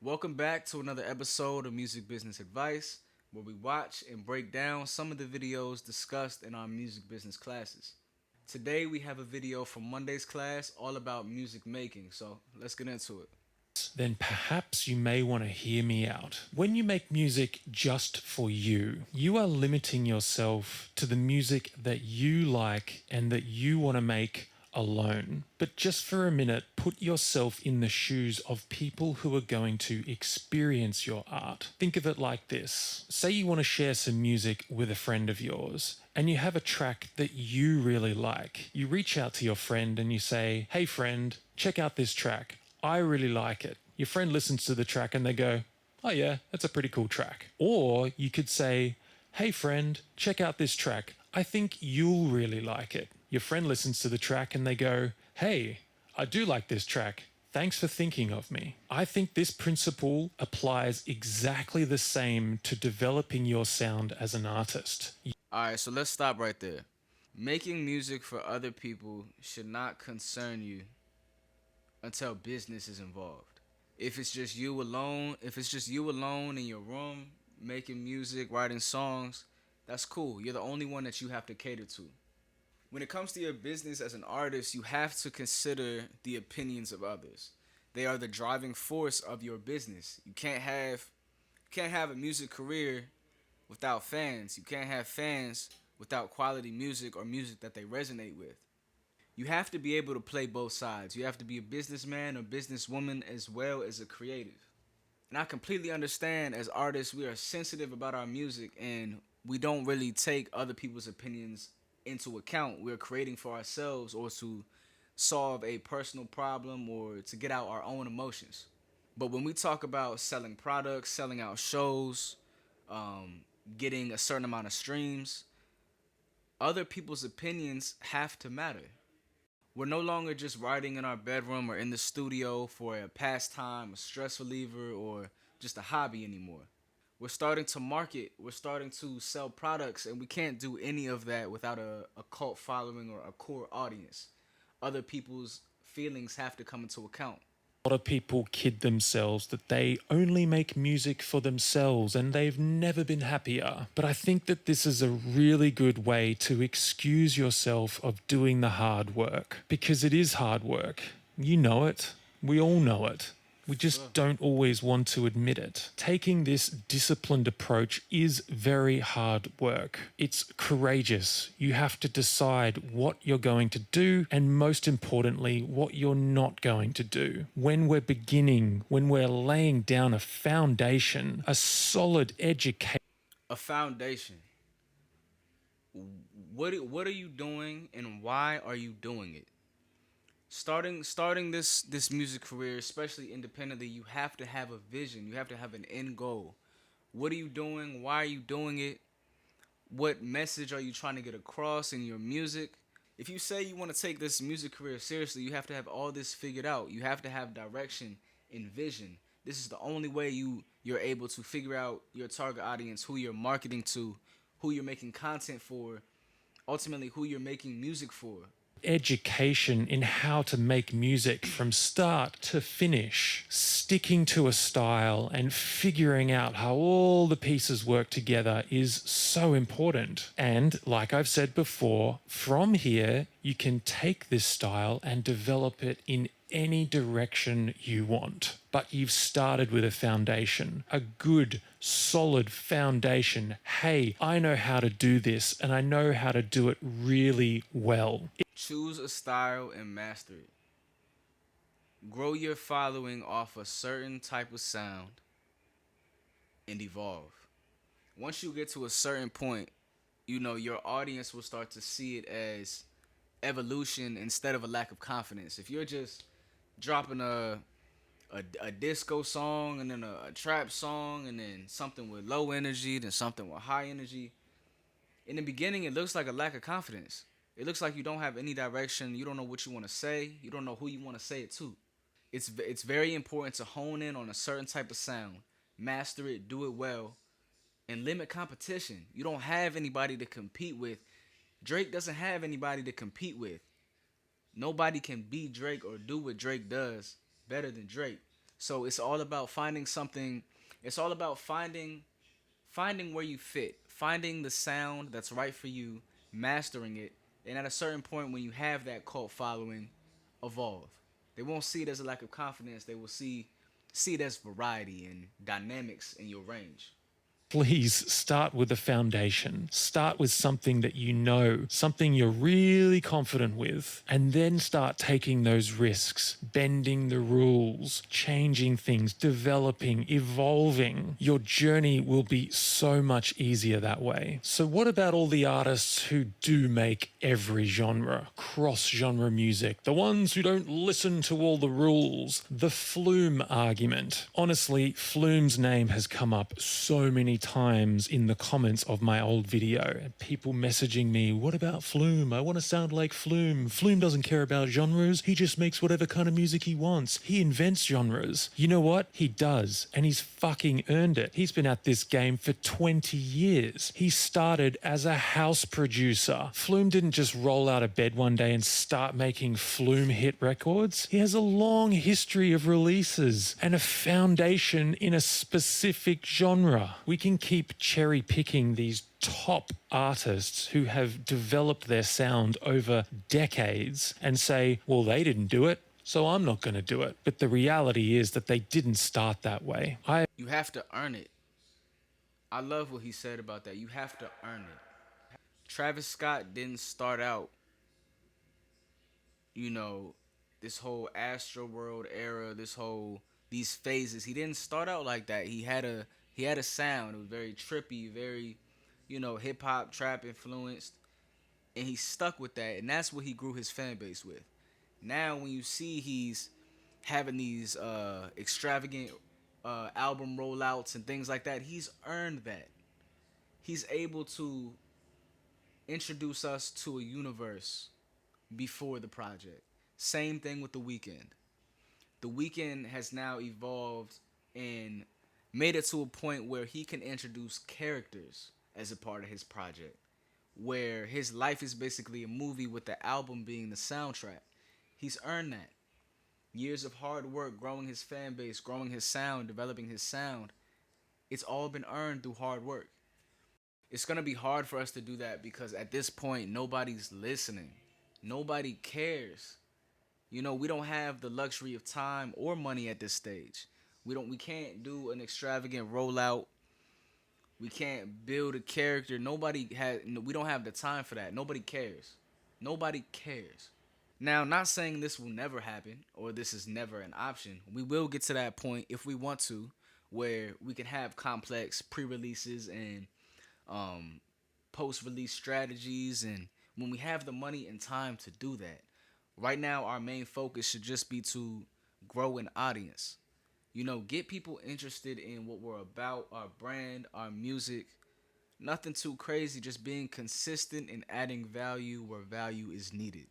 Welcome back to another episode of Music Business Advice, where we watch and break down some of the videos discussed in our music business classes. Today we have a video from Monday's class all about music making, so let's get into it. Then perhaps you may want to hear me out. When you make music just for you, you are limiting yourself to the music that you like and that you want to make alone. But just for a minute, put yourself in the shoes of people who are going to experience your art. Think of it like this. Say you want to share some music with a friend of yours, and you have a track that you really like. You reach out to your friend and you say, "Hey friend, check out this track. I really like it." Your friend listens to the track and they go, "Oh yeah, that's a pretty cool track." Or you could say, "Hey friend, check out this track. I think you'll really like it." Your friend listens to the track and they go, "Hey, I do like this track. Thanks for thinking of me." I think this principle applies exactly the same to developing your sound as an artist. Alright, so let's stop right there. Making music for other people should not concern you until business is involved. If it's just you alone in your room making music, writing songs, that's cool. You're the only one that you have to cater to. When it comes to your business as an artist, you have to consider the opinions of others. They are the driving force of your business. You can't have a music career without fans. You can't have fans without quality music or music that they resonate with. You have to be able to play both sides. You have to be a businessman or businesswoman as well as a creative. And I completely understand, as artists, we are sensitive about our music and we don't really take other people's opinions into account. We're creating for ourselves or to solve a personal problem or to get out our own emotions. But when we talk about selling products, selling out shows, um, getting a certain amount of streams, other people's opinions have to matter. We're no longer just writing in our bedroom or in the studio for a pastime, a stress reliever, or just a hobby anymore. We're starting to market, we're starting to sell products, and we can't do any of that without a cult following or a core audience. Other people's feelings have to come into account. A lot of people kid themselves that they only make music for themselves and they've never been happier. But I think that this is a really good way to excuse yourself of doing the hard work, because it is hard work. You know it. We all know it. We just don't always want to admit it. Taking this disciplined approach is very hard work. It's courageous. You have to decide what you're going to do and, most importantly, what you're not going to do. When we're laying down a foundation, a solid education. A foundation. What are you doing and why are you doing it? Starting this music career, especially independently, you have to have a vision. You have to have an end goal. What are you doing? Why are you doing it? What message are you trying to get across in your music? If you say you want to take this music career seriously, you have to have all this figured out. You have to have direction and vision. This is the only way you're able to figure out your target audience, who you're marketing to, who you're making content for, ultimately who you're making music for. Education in how to make music from start to finish, sticking to a style and figuring out how all the pieces work together is so important. And like I've said before, from here, you can take this style and develop it in any direction you want. But you've started with a foundation, a good, solid foundation. Hey, I know how to do this and I know how to do it really well. Choose a style and master it. Grow your following off a certain type of sound and evolve. Once you get to a certain point, your audience will start to see it as evolution instead of a lack of confidence. If you're just dropping a disco song and then a trap song and then something with low energy, then something with high energy, in the beginning it looks like a lack of confidence. It looks like you don't have any direction. You don't know what you want to say. You don't know who you want to say it to. It's very important to hone in on a certain type of sound, master it, do it well, and limit competition. You don't have anybody to compete with. Drake doesn't have anybody to compete with. Nobody can beat Drake or do what Drake does better than Drake. So it's all about finding something. It's all about finding where you fit, finding the sound that's right for you, mastering it, and at a certain point when you have that cult following, evolve. They won't see it as a lack of confidence. They will see it as variety and dynamics in your range. Please start with the foundation. Start with something that you know, something you're really confident with, and then start taking those risks, bending the rules, changing things, developing, evolving. Your journey will be so much easier that way. So, what about all the artists who do make every genre, cross genre music, the ones who don't listen to all the rules? The Flume argument. Honestly, Flume's name has come up so many times in the comments of my old video. People messaging me, what about Flume? I want to sound like Flume. Flume doesn't care about genres. He just makes whatever kind of music he wants. He invents genres. You know what? He does. And he's fucking earned it. He's been at this game for 20 years. He started as a house producer. Flume didn't just roll out of bed one day and start making Flume hit records. He has a long history of releases and a foundation in a specific genre. We can keep cherry picking these top artists who have developed their sound over decades and say, well, they didn't do it, so I'm not going to do it. But the reality is that they didn't start that way. You have to earn it. I love what he said about that. You have to earn it. Travis Scott didn't start out, you know, this whole Astro World era, these phases. He didn't start out like that. He had a sound. It was very trippy, very, hip hop, trap influenced, and he stuck with that, and that's what he grew his fan base with. Now, when you see he's having these extravagant album rollouts and things like that, he's earned that. He's able to introduce us to a universe before the project. Same thing with The Weeknd. The Weeknd has now evolved and made it to a point where he can introduce characters as a part of his project, where his life is basically a movie with the album being the soundtrack. He's earned that. Years of hard work, growing his fan base, growing his sound, developing his sound. It's all been earned through hard work. It's going to be hard for us to do that because at this point, nobody's listening. Nobody cares. We don't have the luxury of time or money at this stage. We can't do an extravagant rollout. We can't build a character. We don't have the time for that. Nobody cares. Nobody cares. Now, not saying this will never happen or this is never an option. We will get to that point if we want to, where we can have complex pre-releases and post-release strategies, and when we have the money and time to do that. Right now, our main focus should just be to grow an audience. Get people interested in what we're about, our brand, our music. Nothing too crazy, just being consistent and adding value where value is needed.